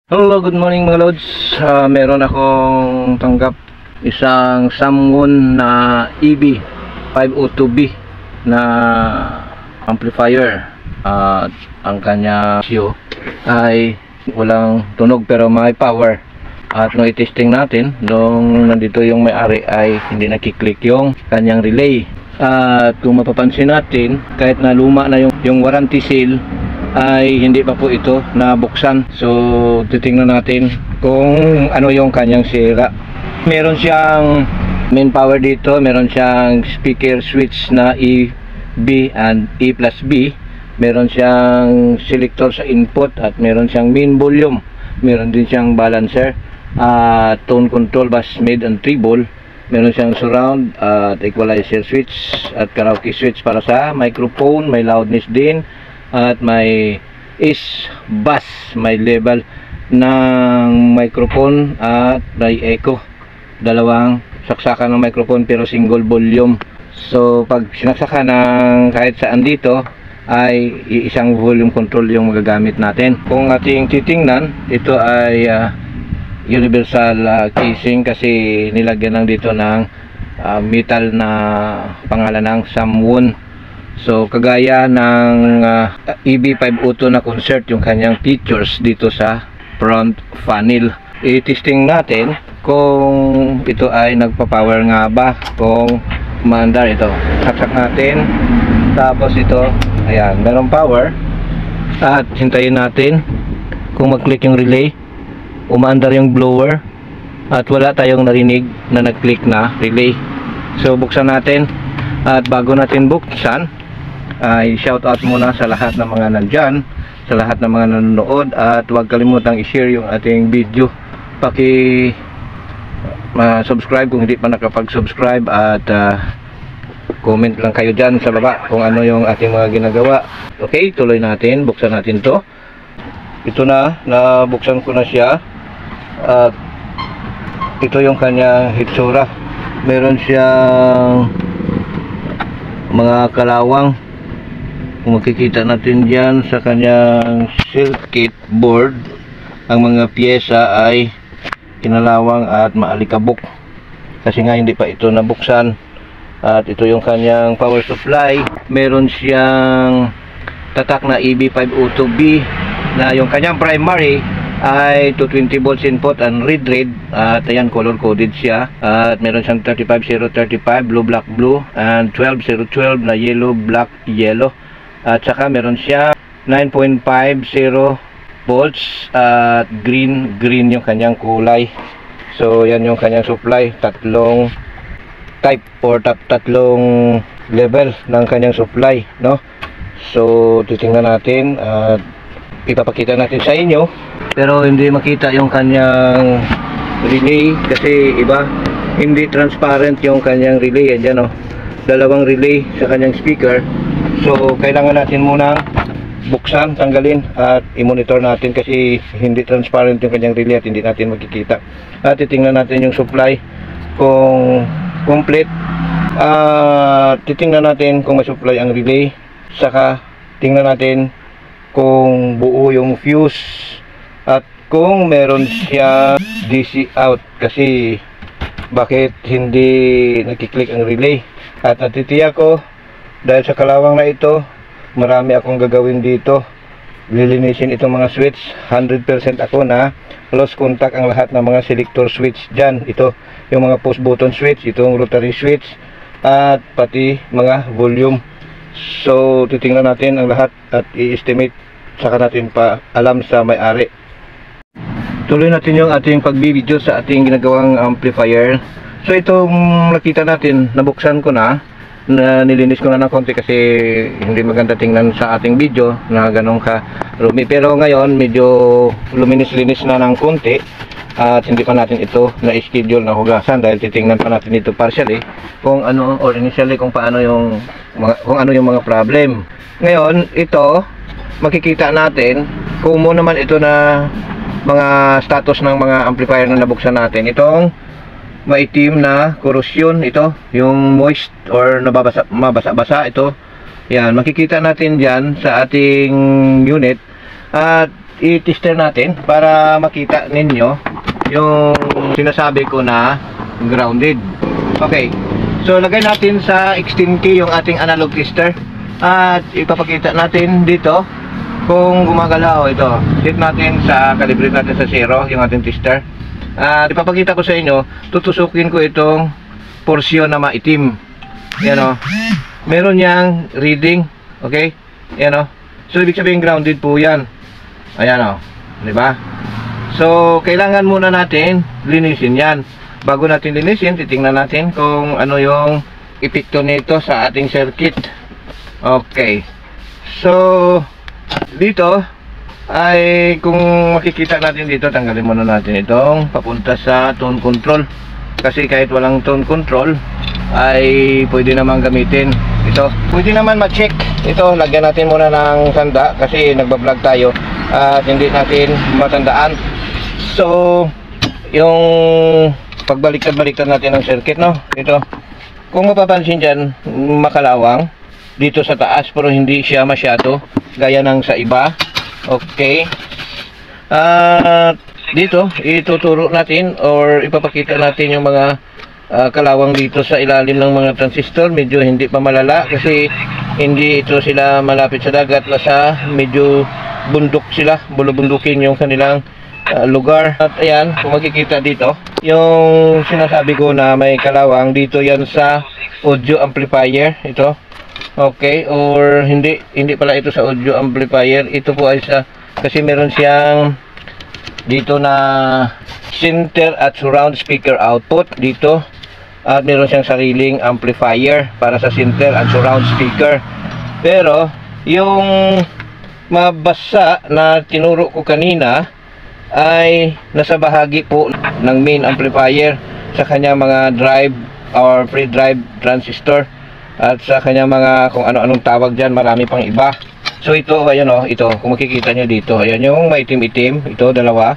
Hello, good morning mga lods. Meron akong tanggap isang Samwon na EB502B na amplifier. Ang kanya CU ay walang tunog pero may power. At nung i-testing natin, nung nandito yung may-ari ay hindi nakiklik yung kanyang relay. At kung mapapansin natin, kahit na luma na yung warranty seal, ay hindi pa po ito nabuksan. So titingnan natin kung ano yung kanyang sira. Meron siyang main power dito, meron siyang speaker switch na E, B and E plus B, meron siyang selector sa input at meron siyang main volume, meron din siyang balancer, tone control, bass, mid and treble, meron siyang surround at equalizer switch at karaoke switch para sa microphone, may loudness din at may bass, may level ng microphone at may echo. Dalawang saksakan ng microphone pero single volume. So pag sinaksakan ng kahit saan dito ay isang volume control yung magagamit natin. Kung ating titingnan, ito ay universal casing kasi nilagyan lang dito ng metal na pangalan ng Samwon. So kagaya ng EB502 na concert yung kanyang features dito sa front panel. I-testing natin kung ito ay nagpa-power nga ba, kung maandar ito. Saksak natin. Tapos ito, ayan, merong power. At hintayin natin kung mag-click yung relay. Umaandar yung blower at wala tayong narinig na nag-click na relay. So buksan natin. At bago natin buksan, ay shout out muna sa lahat ng mga nandyan, sa lahat ng mga nanonood, at huwag kalimutang i-share yung ating video. Subscribe kung hindi pa nakapag-subscribe, at comment lang kayo dyan sa baba kung ano yung ating mga ginagawa. Okay, tuloy natin, buksan natin to. Ito na, nabuksan ko na siya. At ito yung kanyang hitsura. Meron siyang mga kalawang. Kung makikita natin dyan sa kanyang circuit board, ang mga pyesa ay kinalawang at maalikabok kasi nga hindi pa ito nabuksan. At ito yung kanyang power supply. Meron siyang tatak na EB502B na yung kanyang primary ay 220 volts input and red at ayan, color coded siya. At meron siyang 35035 blue black blue and 12012 na yellow black yellow. At saka meron siya 9.50 volts at green yung kanyang kulay. So yan yung kanyang supply, tatlong type or tatlong level ng kanyang supply, no? So titingnan natin at ipapakita natin sa inyo, pero hindi makita yung kanyang relay kasi iba, hindi transparent yung kanyang relay. Yan dyan, oh, dalawang relay sa kanyang speaker. So kailangan natin munang buksan, tanggalin at i-monitor natin kasi hindi transparent yung kanyang relay at hindi natin makikita. At titingnan natin yung supply kung complete. Titingnan natin kung may supply ang relay, saka tingnan natin kung buo yung fuse at kung meron siya DC out kasi bakit hindi nakiklik ang relay. At natitiyak ko dahil sa kalawang na ito, marami akong gagawin dito. Lilinisin itong mga switch. 100% ako na lost contact ang lahat ng mga selector switch dyan. Ito yung mga push button switch, itong rotary switch at pati mga volume. So titingnan natin ang lahat at i-estimate, saka natin pa alam sa may-ari. Tuloy natin yung ating pagbibideo sa ating ginagawang amplifier. So itong nakita natin, nabuksan ko na nilinis ko na ng konti kasi hindi maganda tingnan sa ating video na ganun ka rumi. Pero ngayon medyo luminis-linis na ng konti at hindi pa natin ito na-schedule na hugasan dahil titingnan pa natin ito partially kung ano, or initially kung paano yung mga problem. Ngayon ito makikita natin kung mo naman ito na mga status ng mga amplifier na nabuksan natin. Itong maitim na corrosion, ito yung moist or mabasa-basa ito. Yan, makikita natin dyan sa ating unit. At i-tester natin para makita ninyo yung sinasabi ko na grounded. Okay, so lagay natin sa 16K yung ating analog tester at ipapakita natin dito kung gumagalaw. Ito, set natin sa calibrate natin sa 0 yung ating tester at ipapakita ko sa inyo, tutusukin ko itong porsyon na maitim. Yan o, meron yang reading. Okay, yan o, so ibig sabihin grounded po yan. Ayan o, diba? So kailangan muna natin linisin yan. Bago natin linisin, titingnan natin kung ano yung epekto nito sa ating circuit. Okay, so dito ay kung makikita natin dito, tanggalin muna natin itong papunta sa tone control, kasi kahit walang tone control ay pwede naman gamitin ito. Pwede naman ma-check ito, lagyan natin muna ng tanda kasi nagbablog tayo at hindi natin matandaan. So yung pagbaliktad-baliktad natin ng circuit, no, ito, kung mapapansin dyan, makalawang dito sa taas pero hindi siya masyado gaya ng sa iba. Okay, dito ituturo natin or ipapakita natin yung mga kalawang dito sa ilalim ng mga transistor. Medyo hindi pa malala kasi hindi ito sila malapit sa dagat, nasa medyo bundok sila, bulubundukin yung kanilang lugar. At ayan, kung makikita dito yung sinasabi ko na may kalawang dito, yan sa audio amplifier ito. Okay, or hindi pala ito sa audio amplifier, ito po ay sa, kasi meron siyang dito na center at surround speaker output dito, at meron siyang sariling amplifier para sa center at surround speaker. Pero yung mabasa na tinuro ko kanina ay nasa bahagi po ng main amplifier sa kanya mga drive or pre-drive transistor at sa kanya mga kung ano-anong tawag dyan, marami pang iba. So ito, ayan o, ito, kung makikita nyo dito, ayan yung maitim-itim, ito dalawa,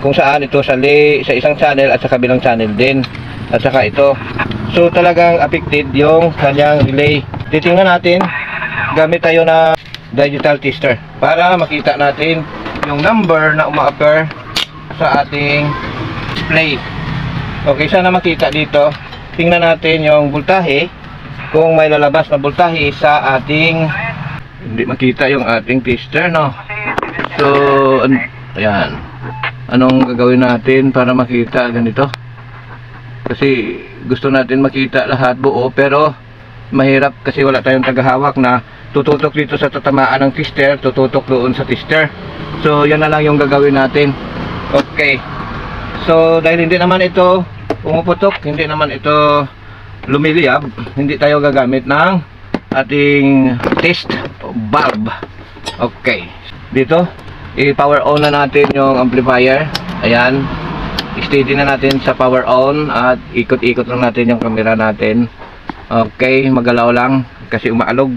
kung saan ito sa isang channel at sa kabilang channel din, at saka ito. So talagang affected yung kanyang relay. Titingnan natin, gamit tayo na digital tester para makita natin yung number na uma-appear sa ating display. Okay, sana makita dito. Tingnan natin yung voltahe, kung may lalabas na voltahe sa ating, hindi makita yung ating tester, no? So ayan, anong gagawin natin para makita ganito? Kasi gusto natin makita lahat buo, pero mahirap kasi wala tayong tagahawak na tututok dito sa tatamaan ng tester, tututok doon sa tester. So yan na lang yung gagawin natin. Okay, so dahil hindi naman ito pumuputok, hindi naman ito lumiliyab, hindi tayo gagamit ng ating test bulb. Okay, dito i-power on na natin yung amplifier. Ayan, steady na natin sa power on at ikot-ikot lang natin yung camera natin. Okay, magalaw lang kasi umaalog.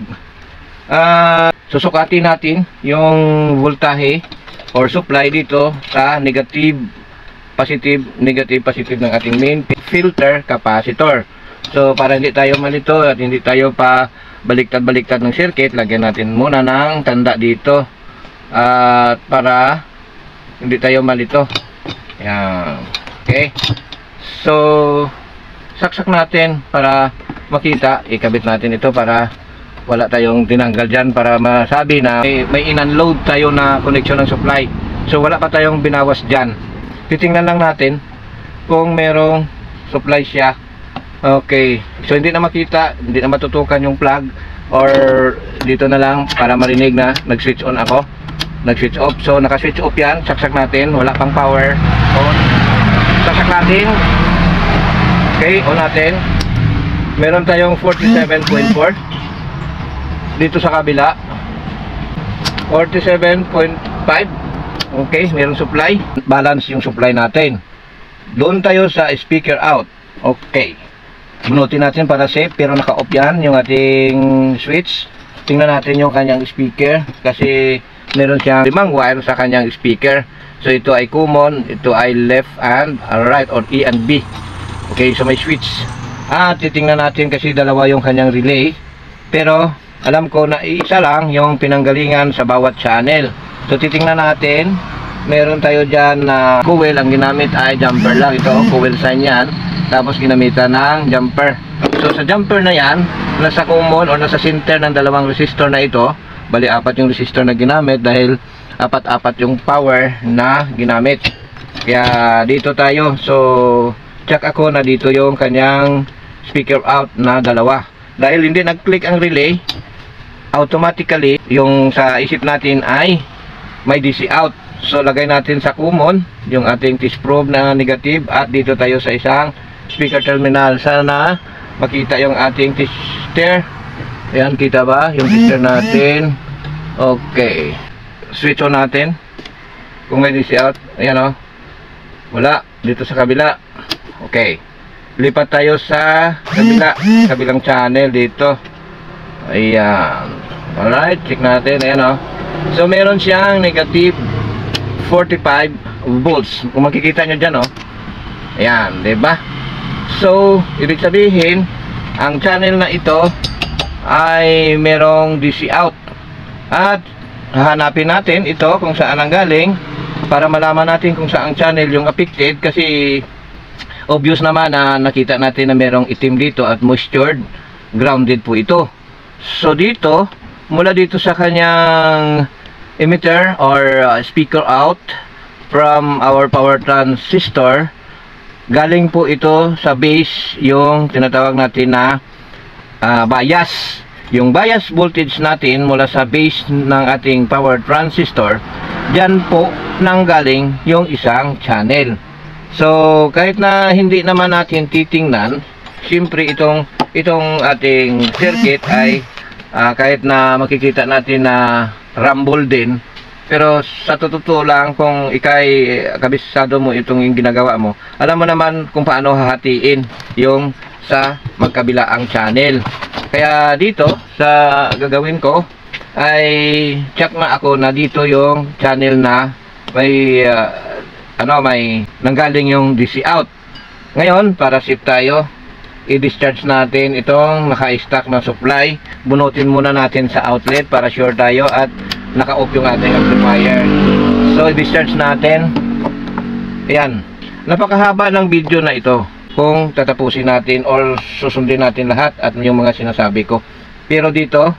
Susukatin natin yung voltahe or supply dito sa negative positive ng ating main filter capacitor. So para hindi tayo malito at hindi tayo pa baliktad-baliktad ng circuit, lagyan natin muna ng tanda dito at para hindi tayo malito. Yan. Okay, so saksak natin para makita, ikabit natin ito para wala tayong tinanggal dyan, para masabi na may in-unload tayo na connection ng supply. So wala pa tayong binawas dyan. Titingnan lang natin kung merong supply siya. Okay, so hindi na makita, hindi na matutukan yung plug, or dito na lang para marinig na nag-switch on ako, nag-switch off. So naka-switch off yan, saksak natin, wala pang power on. Saksak natin. Okay, on natin. Meron tayong 47.4 dito sa kabila, 47.5. Okay, meron supply, balance yung supply natin. Doon tayo sa speaker out. Okay, bunutin natin para safe, pero naka-off yan yung ating switch. Tingnan natin yung kanyang speaker kasi meron siyang 5 wire sa kanyang speaker. So ito ay common, ito ay left and right, or E and B. Okay, so may switch. Titingnan natin kasi dalawa yung kanyang relay, pero alam ko na isa lang yung pinanggalingan sa bawat channel. So titingnan natin, meron tayo dyan na coil, ang ginamit ay jumper lang. Ito, coil sign yan. Tapos ginamitan ng jumper. So sa jumper na yan, nasa common o nasa center ng dalawang resistor na ito. Bali, 4 yung resistor na ginamit dahil 4 yung power na ginamit. Kaya dito tayo. So check ako na dito yung kanyang speaker out na dalawa. Dahil hindi nag-click ang relay, automatically yung sa isip natin ay may DC out. So lagay natin sa common yung ating test probe na negative at dito tayo sa isang speaker terminal. Sana makita yung ating tester. Ayan, kita ba yung tester natin? Okay, switch on natin kung may DC out. Ayan o, wala dito sa kabila. Okay, lipat tayo sa kabilang channel dito. Ayan, alright, check natin. Ayan o, so meron siyang negative 45 volts. Kung makikita nyo dyan, oh. Ayan, diba? So, ibig sabihin, ang channel na ito ay merong DC out. At hahanapin natin ito kung saan ang galing para malaman natin kung saan channel yung affected. Kasi obvious naman na nakita natin na merong itim dito at moistured, grounded po ito. So, dito, mula dito sa kanyang emitter or speaker out from our power transistor, galing po ito sa base, yung tinatawag natin na bias. Yung bias voltage natin mula sa base ng ating power transistor, dyan po nanggaling yung isang channel. So kahit na hindi naman natin titingnan, siyempre itong ating circuit ay kahit na makikita natin na rumble din, pero sa totoo lang, kung ikay kabisado mo itong yung ginagawa mo, alam mo naman kung paano hahatiin yung sa magkabilaang channel. Kaya dito sa gagawin ko ay check na ako na dito yung channel na may may nanggaling yung DC out. Ngayon, para safe tayo, i-discharge natin itong naka-stack na supply. Bunutin muna natin sa outlet para sure tayo at naka-off yung ating amplifier. So, i-discharge natin. Ayan. Napakahaba ng video na ito kung tatapusin natin or susundin natin lahat at yung mga sinasabi ko. Pero dito,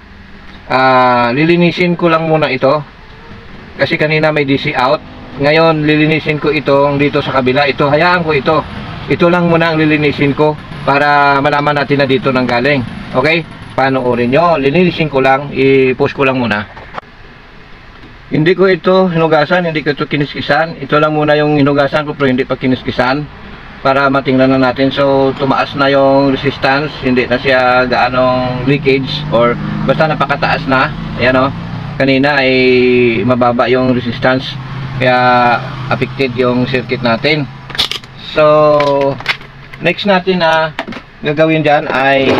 lilinisin ko lang muna ito. Kasi kanina may DC out. Ngayon, lilinisin ko itong dito sa kabila. Ito, hayaan ko ito. Ito lang muna ang lilinisin ko para malaman natin na dito nang galing. Okay? Panoorin nyo. Linisin ko lang. I-post ko lang muna. Hindi ko ito hinugasan. Hindi ko ito kiniskisan. Ito lang muna yung hinugasan ko pero hindi pa kiniskisan. Para matingnan na natin. So, tumaas na yung resistance. Hindi na siya gaanong leakage. Or basta napakataas na. Ayan o. Kanina ay mababa yung resistance. Kaya affected yung circuit natin. So, next natin na gagawin dyan ay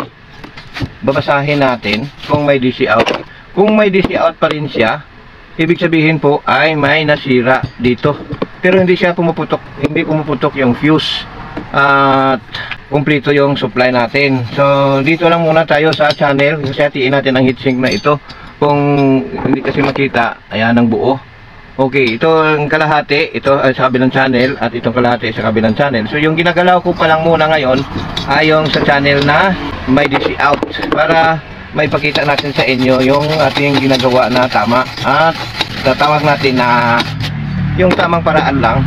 babasahin natin kung may DC out. Kung may DC out pa rin siya, ibig sabihin po ay may nasira dito. Pero hindi siya pumuputok, hindi pumuputok yung fuse at kumpleto yung supply natin. So, dito lang muna tayo sa channel. Kasi hatiin natin ang heatsink na ito. Kung hindi kasi makita, ayan ang buo. Okay, ito ang kalahati, ito ay sa kabilang channel at itong kalahati sa kabilang channel. So yung ginagalaw ko pa lang muna ngayon ay yung sa channel na may DC out para may pakita natin sa inyo yung ating ginagawa na tama at tatawag natin na yung tamang paraan lang.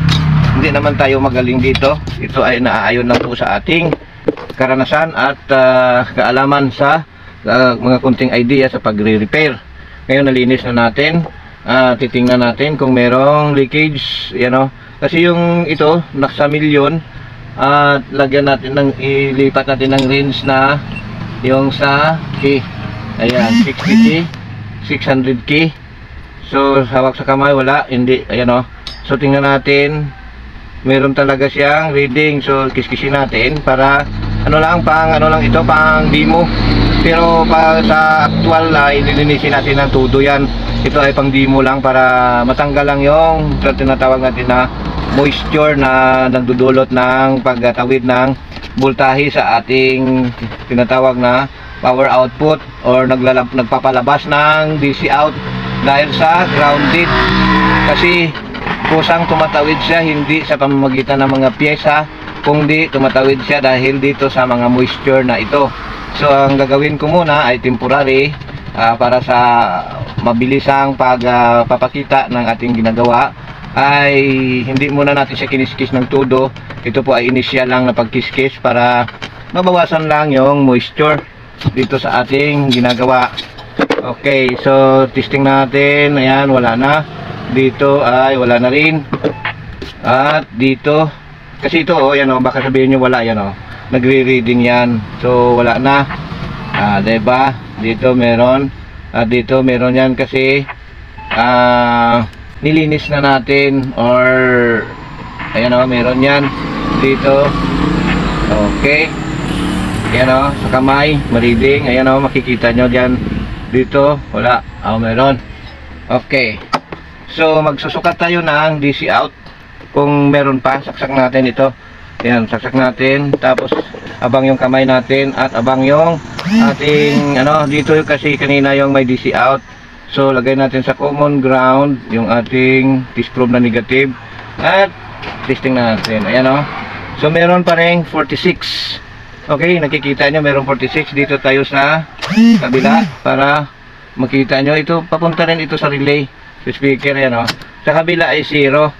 Hindi naman tayo magaling dito. Ito ay naaayon lang po sa ating karanasan at kaalaman sa mga kunting idea sa pagre-repair. Ngayon nalinis na natin. Titingnan natin kung merong leakage, kasi yung ito nasa milyon at lagyan natin ng ilipat natin ng range na yung sa key. Ayan, 60K, 600K. So hawak sa kamay, wala, hindi, ayan So tingnan natin, meron talaga siyang reading. So kiskisin natin para pang demo. Pero sa actual ililinisin natin ng todo yan. Ito ay pang demo lang para matanggal lang yung tinatawag natin na moisture na nagdudulot ng pagtawid ng voltahe sa ating tinatawag na power output or nagpapalabas ng DC out dahil sa grounded. Kasi kusang tumatawid siya hindi sa pamamagitan ng mga pyesa, kundi tumatawid siya dahil dito sa mga moisture na ito. So ang gagawin ko muna ay temporary para sa mabilisang pagpapakita ng ating ginagawa, ay hindi muna natin siya kiniskis ng todo. Ito po ay initial lang na pagkiskis para mabawasan lang yung moisture dito sa ating ginagawa. Okay, so testing natin. Ayan, wala na. Dito ay wala na rin. At dito, kasi ito oh, yan oh, baka sabihin nyo wala, yan oh, nagre-reading yan. So wala na. Diba? Dito meron. At dito meron yan kasi nilinis na natin, or ayan o, meron yan dito. Okay, ayan o, sa kamay mariding, ayan o, makikita nyo dyan. Dito wala, meron. Okay, so magsusukat tayo ng DC out. Kung meron pa, saksak natin ito. Ayan, saksak natin, tapos abang yung kamay natin at abang yung ating dito kasi kanina yung may DC out. So lagay natin sa common ground yung ating test probe na negative at testing natin. Ayan o. So meron pa rin 46. Okay, nakikita nyo meron 46. Dito tayo sa kabila para makita nyo. Ito, papunta rin ito sa relay, sa speaker. Ayan o. Sa kabila ay 0.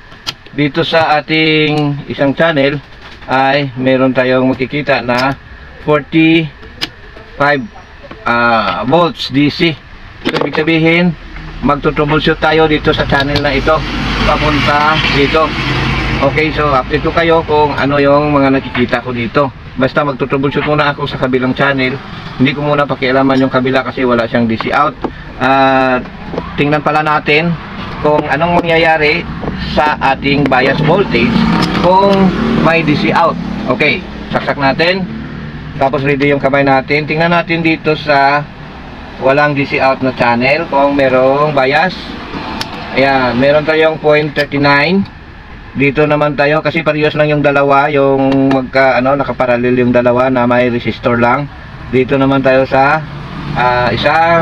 Dito sa ating isang channel ay meron tayong makikita na 45 volts DC. So, ibig sabihin, magto-troubleshoot tayo dito sa channel na ito papunta dito. Okay, so update ko kayo kung ano yung mga nakikita ko dito. Basta magto-troubleshoot muna ako sa kabilang channel. Hindi ko muna pakialaman yung kabila kasi wala siyang DC out. Tingnan pala natin kung anong mangyayari sa ating bias voltage kung may DC out. Okay, saksak natin. Tapos ready yung kamay natin. Tingnan natin dito sa walang DC out na channel kung merong bias. Ayan, meron tayong 0.39. Dito naman tayo kasi parehas lang yung dalawa, yung nakaparallel yung dalawa na may resistor lang. Dito naman tayo sa isang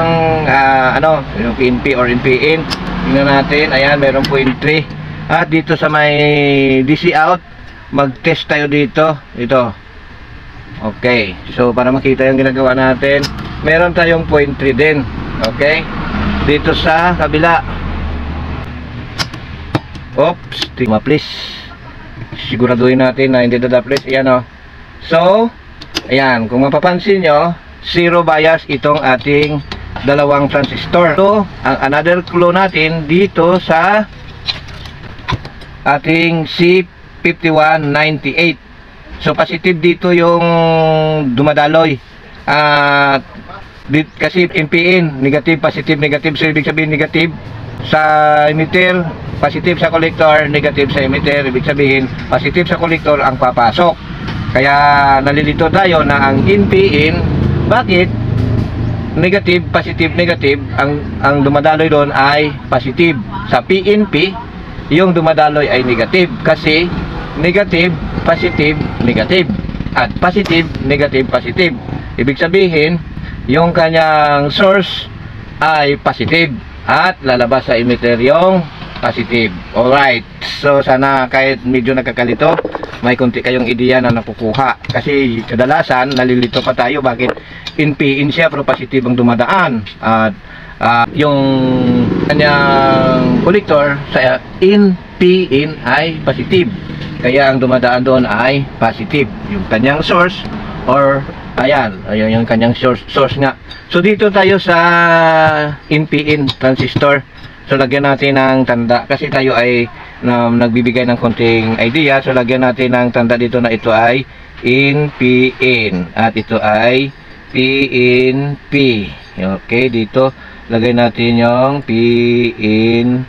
yung PNP or NPN. Tingnan natin, ayan, merong 0.3. At dito sa may DC out, mag-test tayo dito. Ito. Okay, so para makita yung ginagawa natin, meron tayong 0.3 din. Okay, dito sa kabila. Oops, tingnan please. Siguraduhin natin na hindi dadaplis. Ayan o. So, ayan, kung mapapansin nyo, 0 bias itong ating dalawang transistor. So, ang another clue natin dito sa ating C5198. So positive dito yung dumadaloy. Kasi NPN, negative, positive, negative. So ibig sabihin negative sa emitter, positive sa collector, negative sa emitter. Ibig sabihin positive sa collector ang papasok. Kaya nalilito tayo na ang NPN, bakit negative, positive, negative, ang dumadaloy doon ay positive. Sa PNP, yung dumadaloy ay negative kasi negative, positive, negative. At positive, negative, positive. Ibig sabihin, yung kanyang source ay positive at lalabas sa emitter yung positive. Alright. So, sana kahit medyo nagkakalito, may konti kayong ideya na nakukuha. Kasi kadalasan, nalilito pa tayo. Bakit NPN siya pero positive ang dumadaan. At yung kanyang collector sa NPN ay positive. Kaya ang dumadaan doon ay positive. Yung kanyang source or ayan yung kanyang source nga. So dito tayo sa NPN transistor. So lagyan natin ng tanda kasi tayo ay nagbibigay ng konting idea. So lagyan natin ng tanda dito na ito ay NPN at ito ay PNP. Okay, dito lagay natin yung PNP.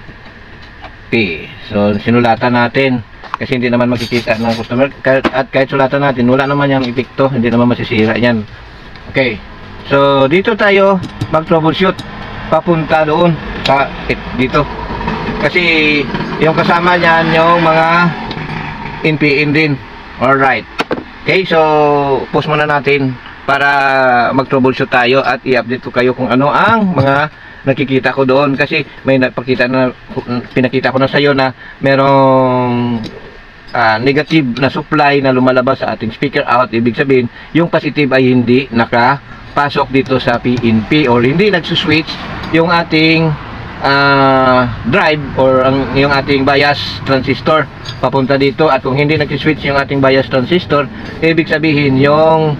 So sinulatan natin kasi hindi naman makikita ng customer, at kahit sulatan natin wala naman yung epekto, hindi naman masisira yan. Okay, so dito tayo mag troubleshoot papunta doon sa dito kasi yung kasama niyan yung mga NPN din. Alright, okay, so pause muna natin para mag troubleshoot tayo at i-update ko kayo kung ano ang mga nakikita ko doon kasi may pinakita ko na sa iyo na merong negative na supply na lumalabas sa ating speaker out. Ibig sabihin, yung positive ay hindi nakapasok dito sa PNP or hindi nagsuswitch yung ating drive or yung ating bias transistor papunta dito. At kung hindi nagsuswitch yung ating bias transistor, ibig sabihin yung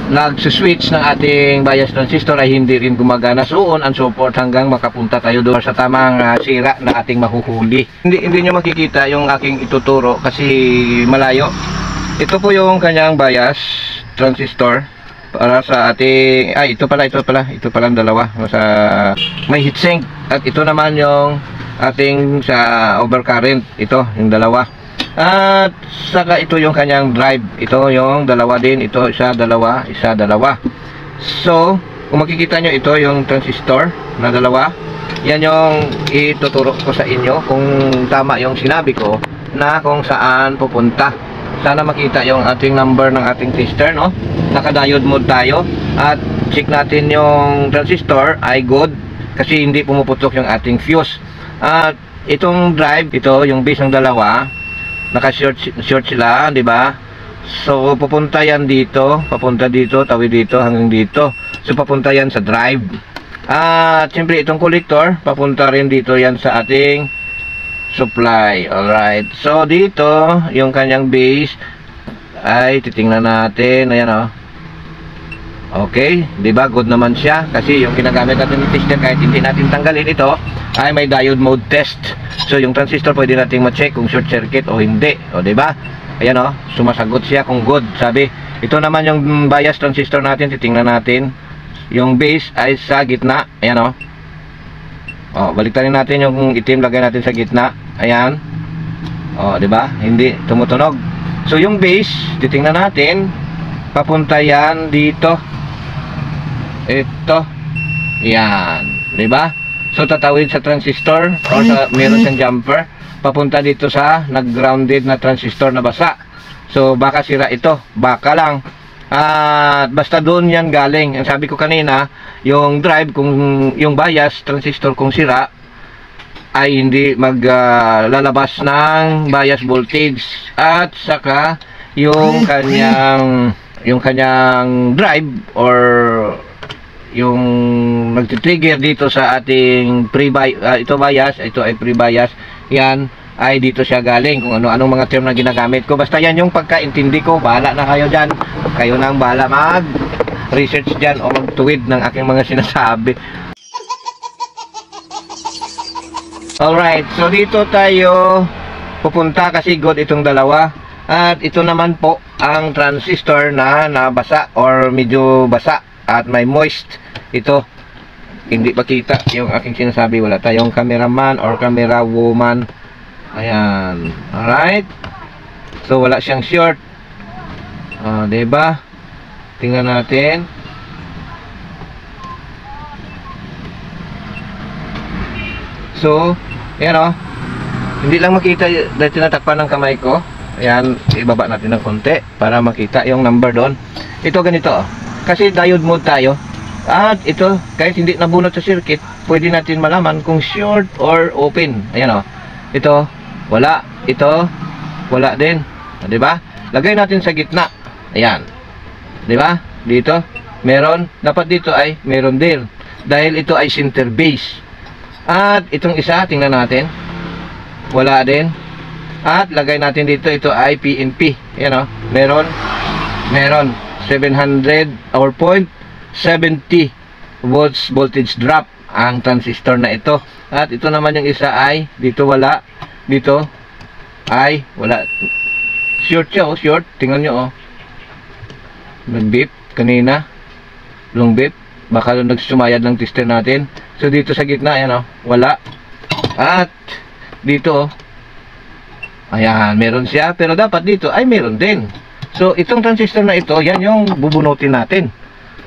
nagsuswitch ng ating bias transistor ay hindi rin gumagana, so on and so forth hanggang makapunta tayo doon sa tamang sira na ating mahuhuli. Hindi nyo makikita yung aking ituturo kasi malayo. Ito po yung kanyang bias transistor para sa ating, ito pala ang dalawa sa may heatsink, at ito naman yung ating sa overcurrent, ito yung dalawa. At saka ito yung kanyang drive, ito yung dalawa din, ito isa dalawa. So kung makikita nyo, ito yung transistor na dalawa. Yan yung ituturo ko sa inyo kung tama yung sinabi ko na kung saan pupunta. Sana makita yung ating number ng ating tester, no? Naka-diode mode tayo at check natin yung transistor ay good kasi hindi pumuputok yung ating fuse. At itong drive, ito yung base ng dalawa, naka-short sila, di ba? So pupunta yan dito, papunta dito, tawid dito hanggang dito. So papunta yan sa drive. At siyempre itong collector, papunta rin dito yan sa ating supply. Alright, so dito yung kanyang base ay titingnan natin. Ayan, oh. Okay, di ba? Good naman siya kasi yung ginagamit natin ng tester, kahit hindi natin tanggalin ito, ay may diode mode test. So yung transistor pwede nating ma-check kung short circuit o hindi, o di ba? Ayan, oh, sumasagot siya kung good. Sabi, ito naman yung bias transistor natin, titingnan natin. Yung base ay sa gitna. Ayan, oh. Oh, baliktarin natin yung itim, lagay natin sa gitna. Ayan. Oh, di ba? Hindi tumutunog. So yung base, titingnan natin, papunta yan dito. Ito. Yan, di ba? So tatawid sa transistor or sa meron siyang jumper, papunta dito sa nag-grounded na transistor na basa. So baka sira ito, baka lang. Basta doon yan galing. Ang sabi ko kanina, yung drive, kung yung bias transistor kung sira, ay hindi maglalabas ng bias voltage. At saka yung kanyang drive or yung nagtitrigger dito sa ating ito bias, ito ay pre-bias, yan ay dito siya galing. Kung ano-anong mga term na ginagamit ko, basta yan yung pagkaintindi ko. Bahala na kayo dyan, kayo nang bahala mag research dyan o magtuwid ng aking mga sinasabi. Alright, so dito tayo pupunta kasi good itong dalawa. At ito naman po ang transistor na nabasa or medyo basa at may moist. Ito, hindi makita yung aking sinasabi. Wala tayong cameraman or camera woman. Ayan, alright. So wala siyang short, diba? Tingnan natin. So ayan, oh, hindi lang makita dahil tinatakpan ng kamay ko. Ayan, ibaba natin ng konti para makita yung number doon. Ito ganito, oh, kasi diode mode tayo. At ito, kahit hindi nabunot sa circuit, pwede natin malaman kung short or open. Ayan, oh, ito wala, ito wala din, di ba? Lagay natin sa gitna. Ayan, di ba? Dito meron, dapat dito ay meron din dahil ito ay center base. At itong isa, tingnan natin, wala din. At lagay natin dito, ito ay PNP. Ayan, oh, meron 700 or 0.70 volts voltage drop ang transistor na ito. At ito naman yung isa ay dito wala, dito ay wala. Short siya, oh, short. Tingnan nyo, oh, nag-beep kanina, long beep, baka nagsumayad ng tester natin. So dito sa gitna, ayan, oh, wala. At dito, oh, ayan, meron siya, pero dapat dito ay meron din. So itong transistor na ito, yan yung bubunutin natin.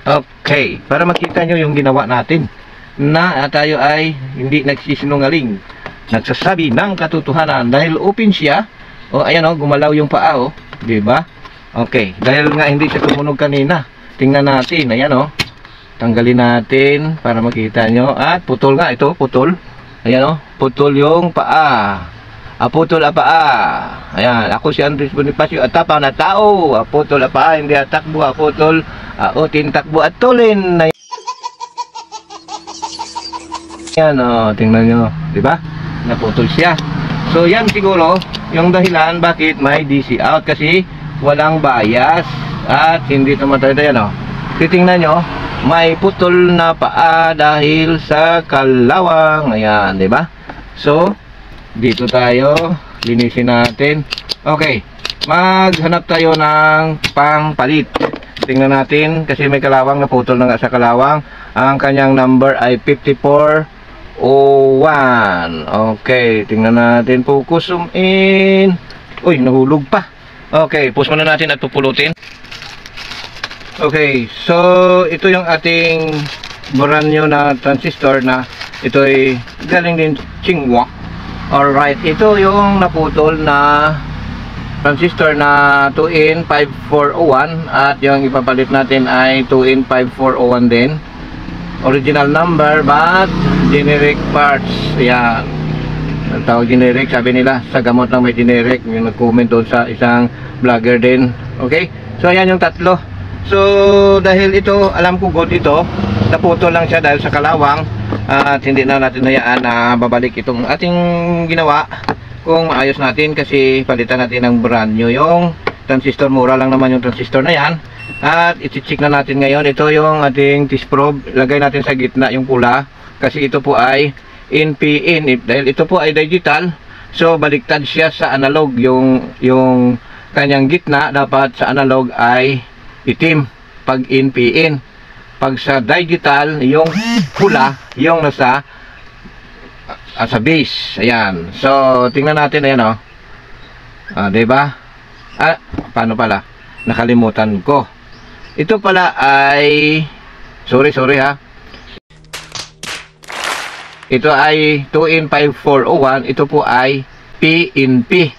Okay, para makita nyo yung ginawa natin na tayo ay hindi nagsisinungaling, nagsasabi ng katotohanan dahil open siya. O ayan, oh, gumalaw yung paa, oh, di ba? Okay, dahil nga hindi siya tumunog kanina. Tingnan natin, ayan, oh. tanggalin natin para makita nyo. At putol nga ito, putol. Ayan o, putol yung paa. Putol ang paa. Ayan, ako si Andres Bonifacio at tapang na tao. Putol ang paa, hindi atakbo. Putol, utin takbo at tulin. Ayan o, tingnan nyo, diba? Naputol siya. So yan siguro yung dahilan bakit may DC out, kasi walang bias at hindi tumatay. Yan o, titingnan nyo, may putol na paa dahil sa kalawang. Ayan, diba? So dito tayo, linisin natin. Okay, maghanap tayo ng pangpalit. Tingnan natin kasi may kalawang, naputol na nga sa kalawang. Ang kanyang number ay 5401. Okay, tingnan natin. Focus, zoom in. Uy, nahulog pa. Okay, pause muna natin at pupulutin. Okay, so ito yung ating brand new na transistor na ito ay galing din Tsinghua. Alright, ito yung naputol na transistor na 2in 5401 at yung ipapalit natin ay 2in 5401 din. Original number but generic parts. Yan, ang tawag generic, sabi nila sa gamot lang may generic. Yung nag-comment doon sa isang vlogger din. Okay, so ayan yung tatlo. So dahil ito, alam ko good ito, naputol lang siya dahil sa kalawang at hindi na natin hayaan na babalik itong ating ginawa kung maayos natin, kasi palitan natin ng brand new yung transistor. Mura lang naman yung transistor na yan. At i-check na natin ngayon. Ito yung ating test probe. Lagay natin sa gitna yung pula kasi ito po ay NPN. Dahil ito po ay digital, so baliktad siya sa analog. Yung kanyang gitna dapat sa analog ay itim pag NPN. Pag sa digital, yung pula yung nasa sa base. Ayan. So tingnan natin. Ayan o. Diba? Paano pala? Nakalimutan ko. Ito pala ay sorry ha. Ito ay 2in 5401. Ito po ay PNP.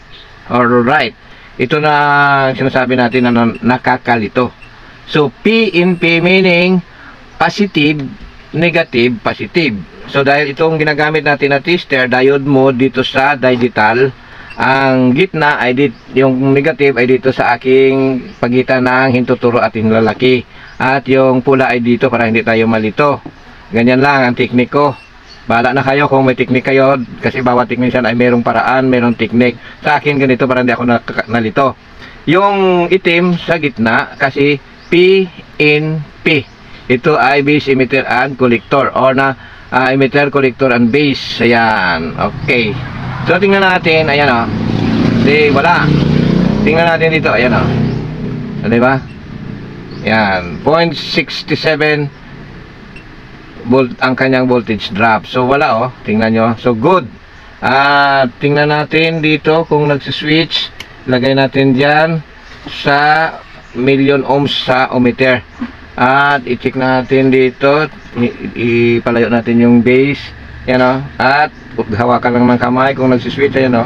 Alright. Ito na sinasabi natin na nakakalito. So PNP meaning positive, negative, positive. So dahil itong ginagamit natin na tester, diode mode dito sa digital, ang gitna ay yung negative ay dito sa aking pagitan ng hintuturo at hinlalaki, at yung pula ay dito para hindi tayo malito. Ganyan lang ang teknik ko. Bahala na kayo kung may teknik kayo, kasi bawat technician ay merong paraan, merong teknik. Sa akin ganito para hindi ako nalito. Yung itim sa gitna kasi PNP. Ito ay base emitter and collector, or na emitter, collector and base. Ayan, okay. So tingnan natin, ayan o. Wala. Tingnan natin dito, ayan o. Diba? Ayan, 0.67 volt ang kanyang voltage drop. So wala o, tingnan nyo. So good. Tingnan natin dito kung nagsiswitch. Lagay natin dyan sa million ohms sa ohmmeter. At i-check natin dito. Ipalayo natin yung base. Ayan o. At hawakan lang ng kamay kung nagsiswitch. Ayan o.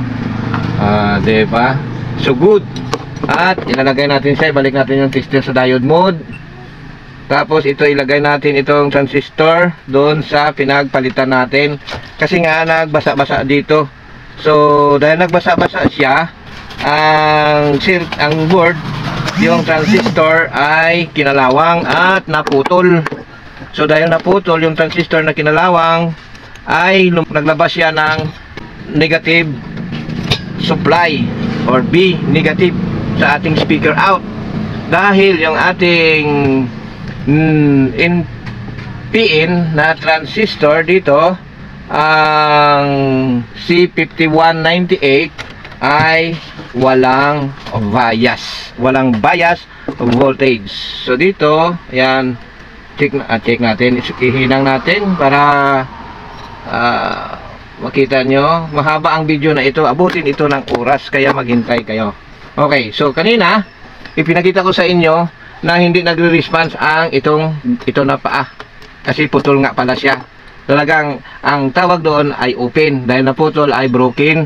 Diba? So good. At ilalagay natin siya. Ibalik natin yung tester sa diode mode. Tapos ito ilagay natin itong transistor doon sa pinagpalitan natin. Kasi nga nagbasa-basa dito. So dahil nagbasa-basa siya, ang board, yung transistor ay kinalawang at naputol. So dahil naputol yung transistor na kinalawang, ay naglabas siya ng negative supply or B negative sa ating speaker out. Dahil yung ating NPN na transistor dito, ang C5198 ay walang bias voltage. So dito, ayan, check natin, ihinang natin para makita nyo. Mahaba ang video na ito, abutin ito ng oras, kaya maghintay kayo. Okay, so kanina ipinakita ko sa inyo na hindi nagre-response ito na paa, kasi putol nga pala siya. Talagang ang tawag doon ay open, dahil naputol ay broken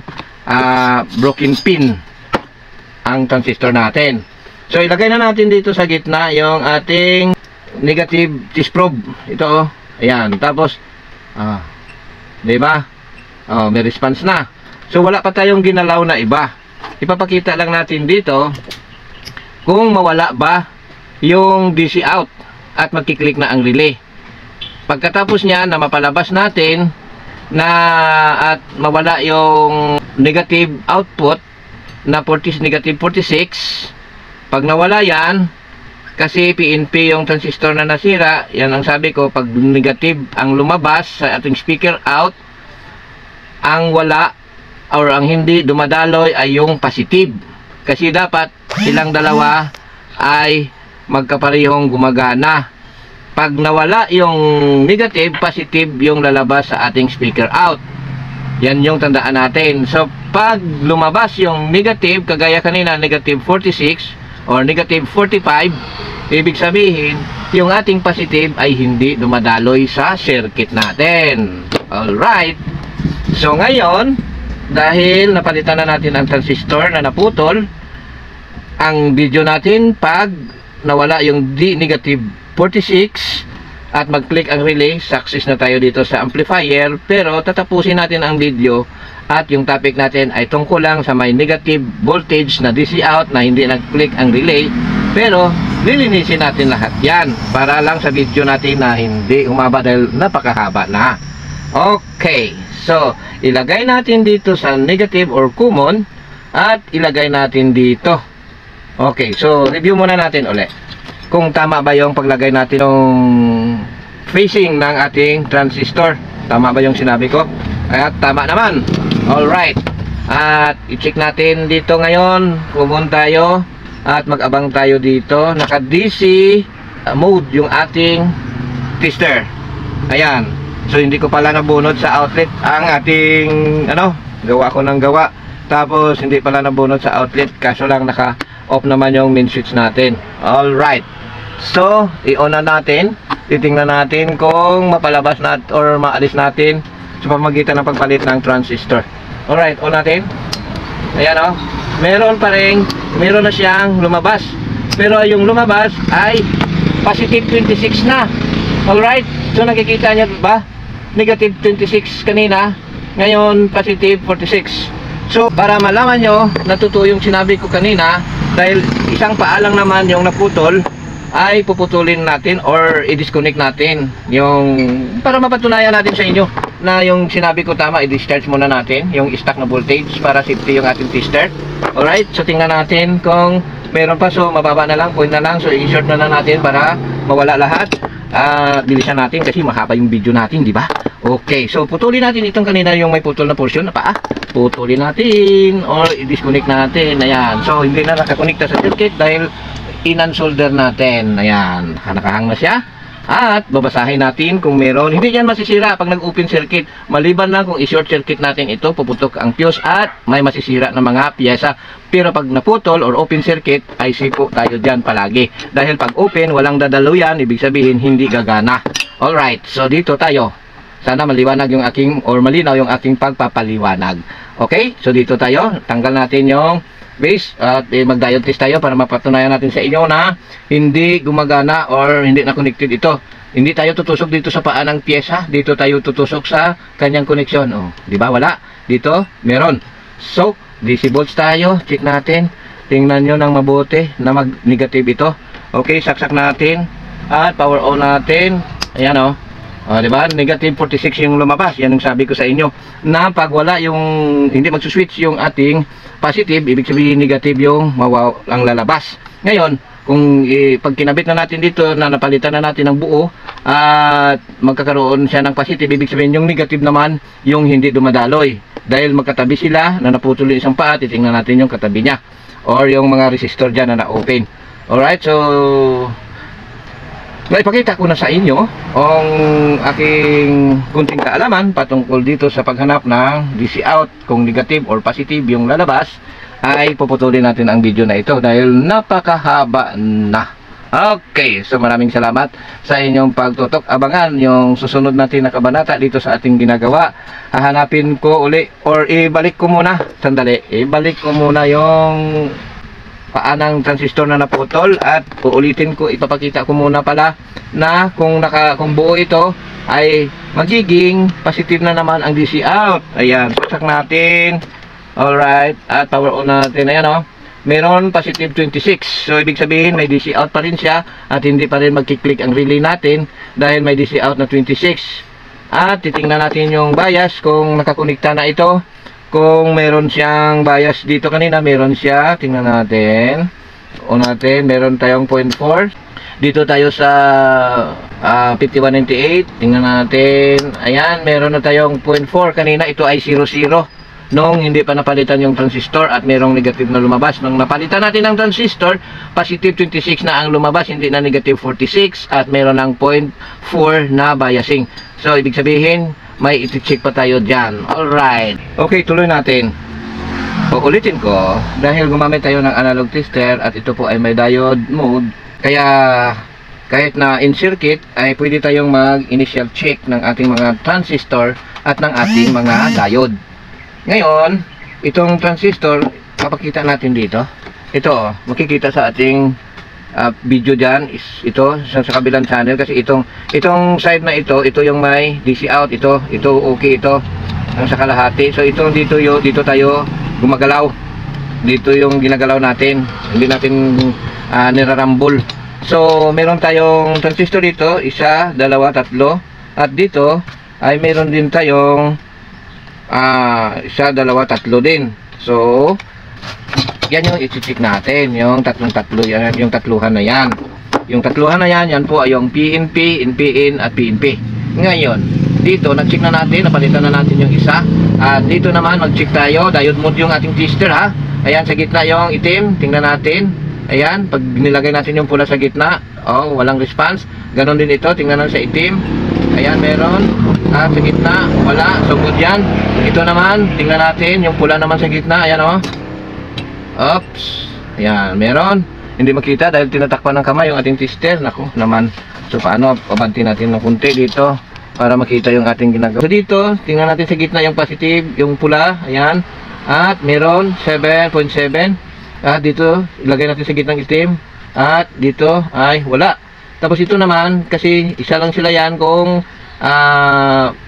pin ang transistor natin. So ilagay na natin dito sa gitna yung ating negative test probe. Ito, oh. Ayan. Tapos, di ba? May response na. So, wala pa tayong ginalaw na iba. Ipapakita lang natin dito kung mawala ba yung DC out at magkiklik na ang relay. Pagkatapos niya na mapalabas natin na at mawala yung negative output na negative 46, pag nawala yan, kasi PNP yung transistor na nasira, yan ang sabi ko, pag negative ang lumabas sa ating speaker out, ang wala or ang hindi dumadaloy ay yung positive. Kasi dapat silang dalawa ay magkaparehong gumagana. Pag nawala yung negative, positive yung lalabas sa ating speaker out. Yan yung tandaan natin. So, pag lumabas yung negative, kagaya kanina, negative 46 or negative 45, ibig sabihin, yung ating positive ay hindi dumadaloy sa circuit natin. Alright. So, ngayon, dahil napalitan na natin ang transistor na naputol, ang video natin pag nawala yung negative 46 at mag-click ang relay, success na tayo dito sa amplifier. Pero tatapusin natin ang video at yung topic natin ay tungkol lang sa may negative voltage na DC out na hindi nag-click ang relay. Pero lilinisin natin lahat yan para lang sa video natin na hindi umaba dahil napakahaba na. Okay, so ilagay natin dito sa negative or common at ilagay natin dito. Okay, so review muna natin ulit kung tama ba yung paglagay natin ng phasing ng ating transistor. Tama ba yung sinabi ko? At tama naman. Alright, at i-check natin dito ngayon. Common tayo at mag-abang tayo dito. Naka DC mode yung ating tester. Ayan. So hindi ko pala nabunod sa outlet ang ating gawa ko ng gawa. Tapos hindi pala nabunod sa outlet, kaso lang naka off naman yung main switch natin. Alright. So, i-on na natin. Titingnan natin kung mapalabas natin or maalis natin sa pamamagitan ng pagpalit ng transistor. Alright, on natin. Ayan o. Meron na siyang lumabas. Pero yung lumabas ay positive 26 na. Alright. So, nakikita niyo ba? Negative 26 kanina. Ngayon, positive 46. So, para malaman nyo, natutuo yung sinabi ko kanina, dahil isang paalang naman yung naputol, ay puputulin natin or i-disconnect natin yung, para mapatunayan natin sa inyo na yung sinabi ko tama, i-discharge muna natin yung stock na voltage para safety yung ating tester. Alright, so tingnan natin kung meron pa. So, mababa na lang, point na lang. So, i-short na lang natin para mawala lahat. Bilisan natin kasi mahaba yung video natin, di ba? Okay, so putulin natin itong kanina yung may putol na portion na paa. Putulin natin or i-disconnect natin. Ayan, so hindi na nakakonekta sa circuit dahil in-unsolder natin. Ayan, nakahang na siya. At babasahin natin kung meron. Hindi yan masisira pag nag-open circuit. Maliban lang kung i-short circuit natin ito, puputok ang fuse at may masisira na mga piyesa. Pero pag naputol or open circuit, ay sipo tayo dyan palagi. Dahil pag open, walang dadaluyan, ibig sabihin hindi gagana. Alright, so dito tayo. Sana maliwanag yung aking, or malinaw yung aking pagpapaliwanag. Okay, so dito tayo. Tanggal natin yung base at mag-diode test tayo para mapatunayan natin sa inyo na hindi gumagana or hindi na connected ito. Hindi tayo tutusok dito sa paa ng pyesa, dito tayo tutusok sa kanyang connection. Oh, di ba wala? Dito meron. So, DC volts tayo, check natin. Tingnan nyo ng mabuti na mag-negative ito. Okay, saksak natin at power on natin. Ayan oh. Di ba? Negative 46 yung lumabas. Yan ang sabi ko sa inyo. Na pag wala yung, hindi magsuswitch yung ating positive, ibig sabihin negative yung ang lalabas. Ngayon, kung pag kinabit na natin dito, na napalitan na natin ng buo, at magkakaroon siya ng positive, ibig sabihin yung negative naman, yung hindi dumadaloy. Dahil magkatabi sila, na naputol yung isang paa, titingnan natin yung katabi niya. Or yung mga resistor dyan na na-open. Alright, so naipakita ko na sa inyo ang aking kunting kaalaman patungkol dito sa paghanap ng DC out, kung negative or positive yung lalabas, ay puputulin natin ang video na ito dahil napakahaba na. Okay, so maraming salamat sa inyong pagtutok. Abangan yung susunod natin na kabanata dito sa ating ginagawa. Hahanapin ko uli or ibalik ko muna, sandali, ibalik ko muna yung paa ng transistor na naputol. At uulitin ko, ipapakita ko muna pala na kung buo ito ay magiging positive na naman ang DC out. Ayan, pasak natin. Alright, at power on natin. Ayan o, meron positive 26. So ibig sabihin may DC out pa rin siya at hindi pa rin magkiklik ang relay natin dahil may DC out na 26. At titingnan natin yung bias kung nakakonekta na ito. Kung meron siyang bias dito kanina, meron siya. Tingnan natin. O natin, meron tayong 0.4. Dito tayo sa 5198. Tingnan natin. Ayan, meron na tayong 0.4. Kanina ito ay 00. Nung hindi pa napalitan yung transistor at merong negative na lumabas. Nung napalitan natin ang transistor, positive 26 na ang lumabas, hindi na negative 46 at meron ng 0.4 na biasing. So, ibig sabihin, may iti-check pa tayo dyan. Alright. Okay, tuloy natin. Uulitin ko, dahil gumamit tayo ng analog tester at ito po ay may diode mode, kaya kahit na in circuit ay pwede tayong mag-initial check ng ating mga transistor at ng ating mga diode. Ngayon, itong transistor, papakita natin dito. Ito, makikita sa ating video dyan, ito, sa kabilang channel. Kasi itong side na ito yung may DC out. Ito okay ito, ang sa kalahati. So, dito tayo gumagalaw. Dito yung ginagalaw natin. Hindi natin nirarambol. So, meron tayong transistor dito, isa, dalawa, tatlo. At dito, ay meron din tayong isa, dalawa, tatlo din. So, yan yung i-check natin. Yung tatlo, yan, yung tatluhan na yan. Yung tatluhan na yan, yan po ay yung PNP, NPN at PNP. Ngayon, dito, nag-check na natin, napalitan na natin yung isa. At dito naman, mag-check tayo. Diode mode yung ating tester, ha. Ayan, sa gitna yung itim. Tingnan natin. Ayan, pag nilagay natin yung pula sa gitna, oh, walang response. Ganon din ito, tingnan natin sa itim. Ayan, meron. At sa gitna, wala. So, good yan. Ito naman, tingnan natin. Yung pula naman sa gitna. Ayan, oh. Oops. Ayan, meron. Hindi makita dahil tinatakpan ng kamay yung ating tester. Naku, naman. So, paano? Pabanti natin ng kunti dito para makita yung ating ginagawa. So, dito, tingnan natin sa gitna yung positive, yung pula. Ayan. At meron 7.7. At dito, ilagay natin sa gitnang itim. At dito ay wala. Tapos ito naman, kasi isa lang sila yan kung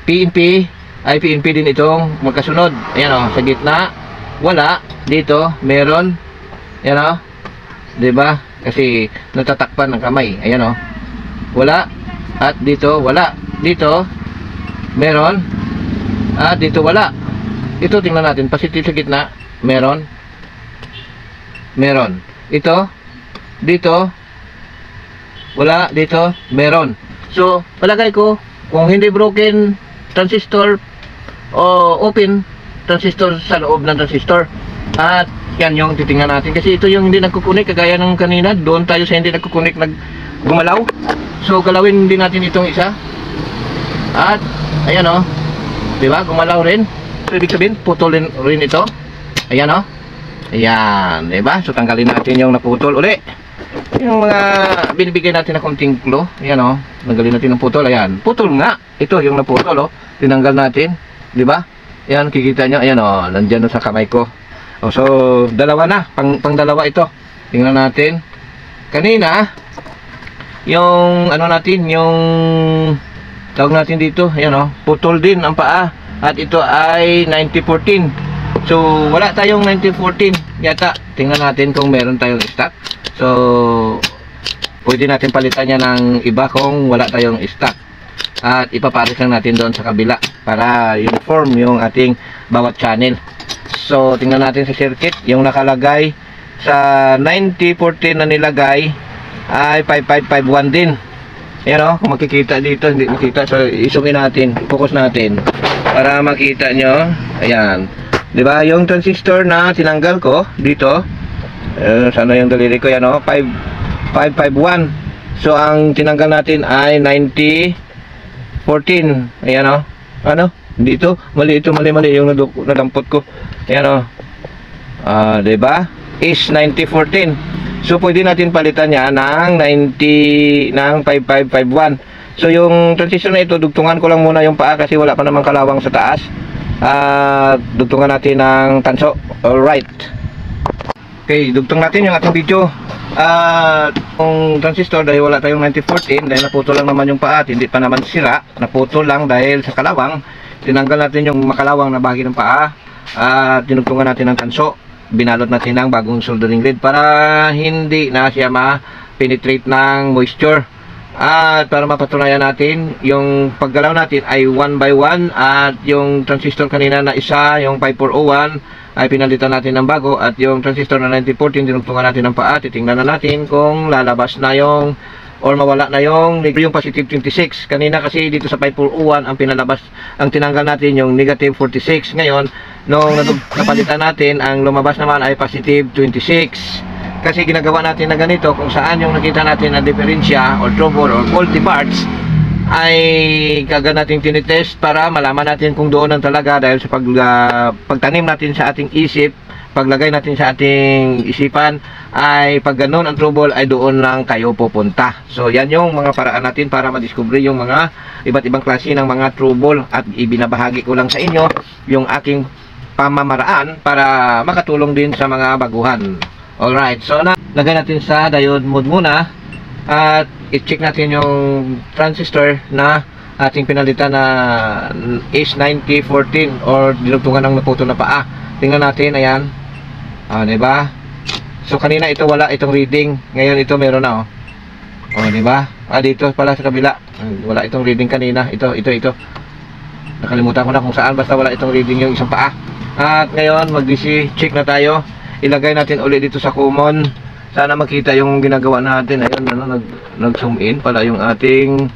PNP, ay PNP din itong magkasunod. Ayan o, sa gitna, wala. Dito, meron. Ayan o, diba? Kasi natatakpan ng kamay. Ayan o, wala. At dito, wala. Dito, meron. At dito, wala. Ito, tingnan natin. Positive sa gitna, meron. Meron. Ito, dito, wala, dito, meron. So, palagay ko, kung hindi broken transistor o open transistor sa loob ng transistor, at yan yung titingnan natin. Kasi ito yung hindi nagkukunik, kagaya ng kanina, doon tayo sa hindi nagkukunik, gumalaw. So, galawin din natin itong isa. At, ayan o, diba, gumalaw rin. So, ibig sabihin, putol rin ito. Ayan o. Ayan, diba? So, tanggalin natin yung naputol uli. Yung mga binibigay natin na konting clue. Ayan o, tanggalin natin ng putol. Ayan, putol nga. Ito yung naputol o. Tinanggal natin. Diba? Ayan, kikita nyo. Ayan o, nandyan sa kamay ko. O, so, dalawa na. Pang dalawa ito. Tingnan natin. Kanina, yung ano natin, yung tawag natin dito. Ayan o, putol din ang paa. At ito ay 9014. So, wala tayong 1914 yata. Tingnan natin kung meron tayong stock. So, pwede natin palitan niya ng iba kung wala tayong stock. At ipapares lang natin doon sa kabila para uniform yung ating bawat channel. So, tingnan natin sa circuit. Yung nakalagay sa 9014 na nilagay ay 5551 din. Ayan o, kung makikita dito, hindi makita. So, isumin natin, focus natin para makita nyo. Ayan. Diba, yung transistor na tinanggal ko dito, sana yung daliri ko, yan o, 551. So, ang tinanggal natin ay 9014. Ayan o, ano, dito, mali ito, mali yung nadampot ko. Ayan o, diba, is 9014. So, pwede natin palitan niya ng 5551. So, yung transistor na ito, dugtungan ko lang muna yung paa kasi wala pa namang kalawang sa taas. Dugtungan natin ng tanso. Alright. Okay, dugtong natin yung ating video. Yung transistor, dahil wala tayong 9014, dahil naputol lang naman yung paa at hindi pa naman sira, naputol lang dahil sa kalawang. Tinanggal natin yung makalawang na bahagi ng paa at tinugtungan natin ng tanso. Binalot natin ng bagong soldering lead para hindi na siya ma-penetrate ng moisture. At para mapatunayan natin, yung paggalaw natin ay 1 by 1 at yung transistor kanina na isa, yung 5401, ay pinalitan natin ng bago at yung transistor na 9014, dinugtungan natin ng paa. Titingnan na natin kung lalabas na yung or mawala na yung positive 26. Kanina kasi dito sa 5401 ang pinalabas, ang tinanggal natin yung negative 46. Ngayon, nung napalitan natin, ang lumabas naman ay positive 26. Kasi ginagawa natin na ganito, kung saan yung nakita natin na diferensya or trouble or faulty parts ay kaga natin tinitest para malaman natin kung doon ang talaga, dahil sa pagtanim natin sa ating isip, paglagay natin sa ating isipan ay pag ganun ang trouble ay doon lang kayo pupunta. So yan yung mga paraan natin para madiscover yung mga iba't ibang klase ng mga trouble, at ibinabahagi ko lang sa inyo yung aking pamamaraan para makatulong din sa mga baguhan. Alright, so lagay natin sa diode mode muna at i-check natin yung transistor na ating pinalitan na H9014 or dinugtungan ng naputol na paa. Tingnan natin, ayan. Diba? So kanina ito wala itong reading, ngayon ito meron na, diba? Dito pala sa kabila, wala itong reading kanina. Ito. Nakalimutan ko na kung saan, basta wala itong reading yung isang paa. At ngayon mag-DC check na tayo. Ilagay natin ulit dito sa common. Sana makita yung ginagawa natin. Ayun, nag-zoom in pala yung ating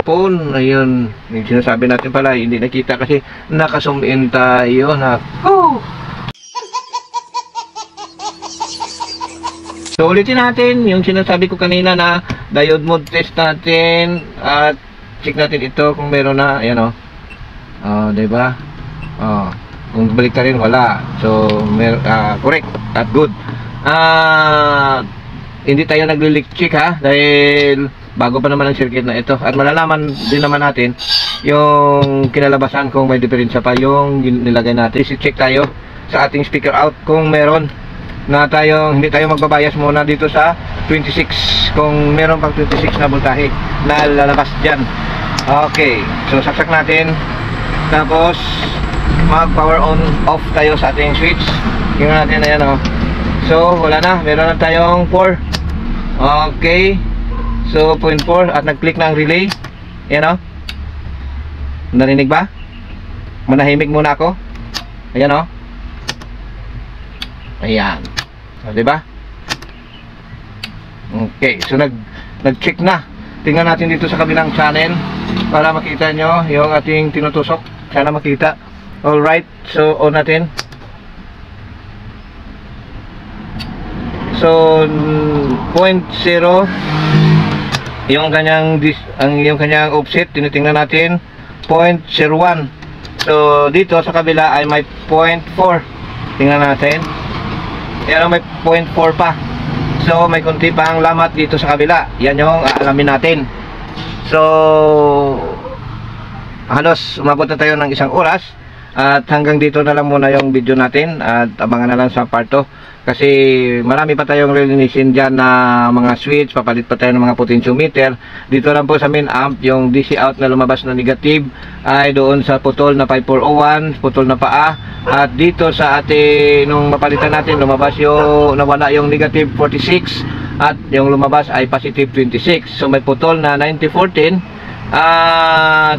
phone. Ayun, yung sinasabi natin pala, hindi nakita kasi naka-zoom in tayo. So ulitin natin yung sinasabi ko kanina na diode mode test natin. At check natin ito kung meron na. Ayan, diba? Kung balik rin, wala. So, correct at good. Hindi tayo nagli-leak check dahil bago pa naman ang circuit na ito. At malalaman din naman natin yung kinalabasan kung may diferensya pa yung nilagay natin. I-check tayo sa ating speaker out kung meron na tayong, hindi tayo magbabayas muna dito sa 26. Kung meron pang 26 na voltahe na lalabas dyan. Okay, so saksak natin. Tapos mag power on off tayo sa ating switch. Tingnan natin, ayan So wala na, meron na tayong 4. Okay, so 0.4 at nag-click na ang relay. Ayan narinig ba? Manahimik muna ako. Ayan ayan, diba? Okay, so nag-check na. Tingnan natin dito sa kabilang channel para makita nyo yung ating tinutusok. Sana makita. Alright, so on natin. So 0.0 yung kanyang offset, tinitingnan natin 0.01. So dito sa kabila ay may 0.4. Tingnan natin. Yan may 0.4 pa. So may konti pang lamat dito sa kabila. Yan yung aalamin natin. So halos umabot na tayo ng 1 oras. At hanggang dito na lang muna yung video natin. At abangan na lang sa part 2. Kasi marami pa tayong lilinisin dyan na mga switch. Papalit pa tayo ng mga potentiometer. Dito lang po sa main amp, yung DC out na lumabas na negative ay doon sa putol na 5401, putol na paa. At dito sa ating, nung mapalitan natin, lumabas yung, nawala yung negative 46. At yung lumabas ay positive 26. So may putol na 9014. At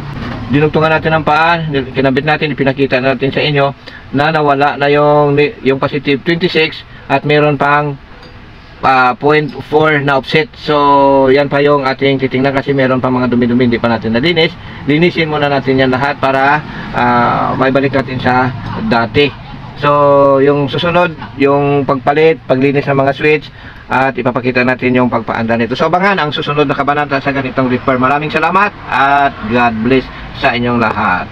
dinugtungan natin ng paa, kinabit natin, ipinakita natin sa inyo na nawala na yung positive 26 at meron pang 0.4 na offset. So yan pa yung ating titingnan kasi meron pa mga dumi-dumi, hindi pa natin nalinis. Linisin muna natin yan lahat para maibalik natin sa dati. So yung susunod, yung pagpalit, paglinis ng mga switch, at ipapakita natin yung pagpaanda nito. So abangan ang susunod na kabanata sa ganitong repair. Maraming salamat at God bless sa inyong lahat.